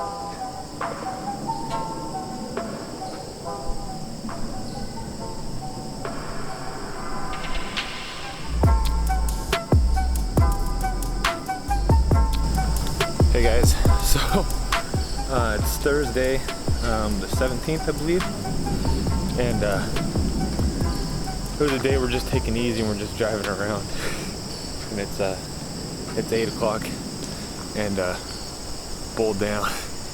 Hey guys, so it's Thursday, the 17th, I believe, and it was a day we're just taking it easy and we're just driving around. And it's 8 o'clock, and bowled down.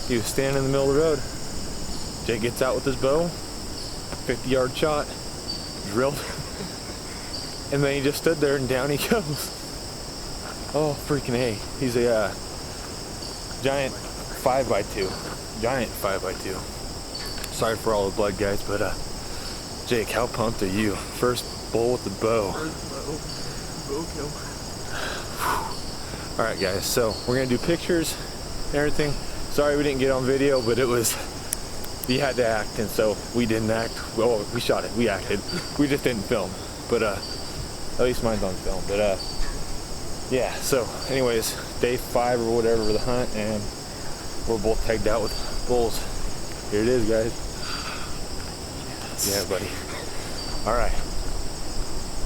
He was standing in the middle of the road. Jake gets out with his bow, 50-yard shot, drilled, and then he just stood there and down he goes. Oh freaking A! He's a giant 5x2. Giant 5x2. Sorry for all the blood, guys, but Jake, how pumped are you? First bowl with the bow. Bow kill. Alright guys, so we're gonna do pictures and everything. Sorry we didn't get on video, but it was, you had to act, and so we didn't act. Well, we shot it, we acted. We just didn't film. But at least mine's on film. But yeah, so anyways, day 5 or whatever of the hunt, and we're both tagged out with bulls. Here it is, guys. Yes. Yeah, buddy. All right,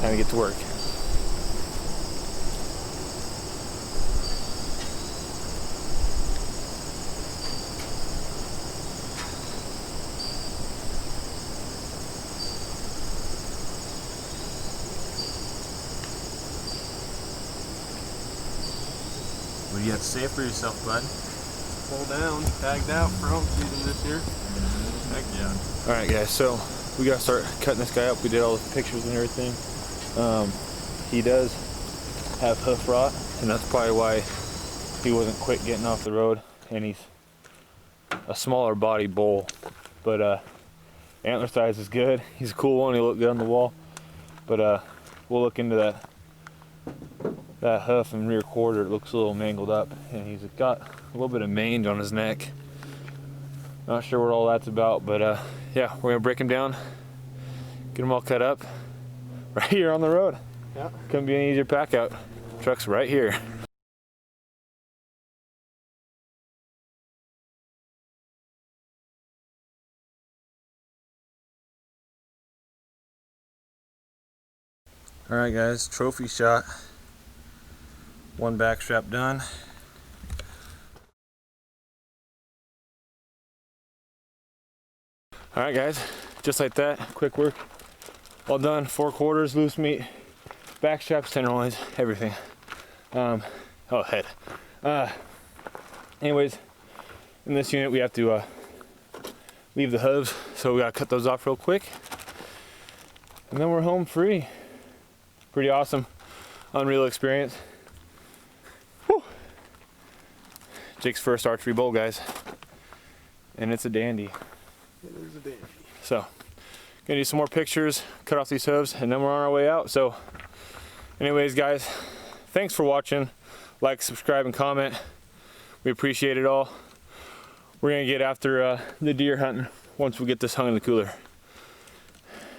time to get to work. What do you have to say for yourself, bud? Pull down, tagged out for elk season this year. Heck yeah. All right, guys, so we gotta start cutting this guy up. We did all the pictures and everything. He does have hoof rot, and that's probably why he wasn't quick getting off the road, and he's a smaller body bull, but antler size is good. He's a cool one. He looked good on the wall, but we'll look into that hoof and rear quarter. It looks a little mangled up, and he's got a little bit of mange on his neck. Not sure what all that's about, but yeah, we're gonna break him down, get him all cut up right here on the road. Yeah. Couldn't be any easier pack out. Truck's right here. All right, guys, trophy shot. One back strap done. All right, guys, just like that, quick work, all done. 4 quarters, loose meat, back straps, tenderloins, everything. Oh, head. Anyways, in this unit we have to leave the hooves, so we gotta cut those off real quick, and then we're home free. Pretty awesome, unreal experience. Whew. Jake's first archery bowl, guys, and it's a dandy. It is a dandy. So, gonna do some more pictures, cut off these hooves, and then we're on our way out. So, anyways, guys, thanks for watching. Like, subscribe, and comment. We appreciate it all. We're gonna get after the deer hunting once we get this hung in the cooler.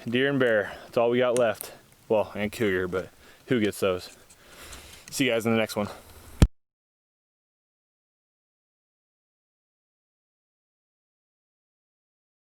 Deer and bear, that's all we got left. Well, and cougar, but who gets those? See you guys in the next one.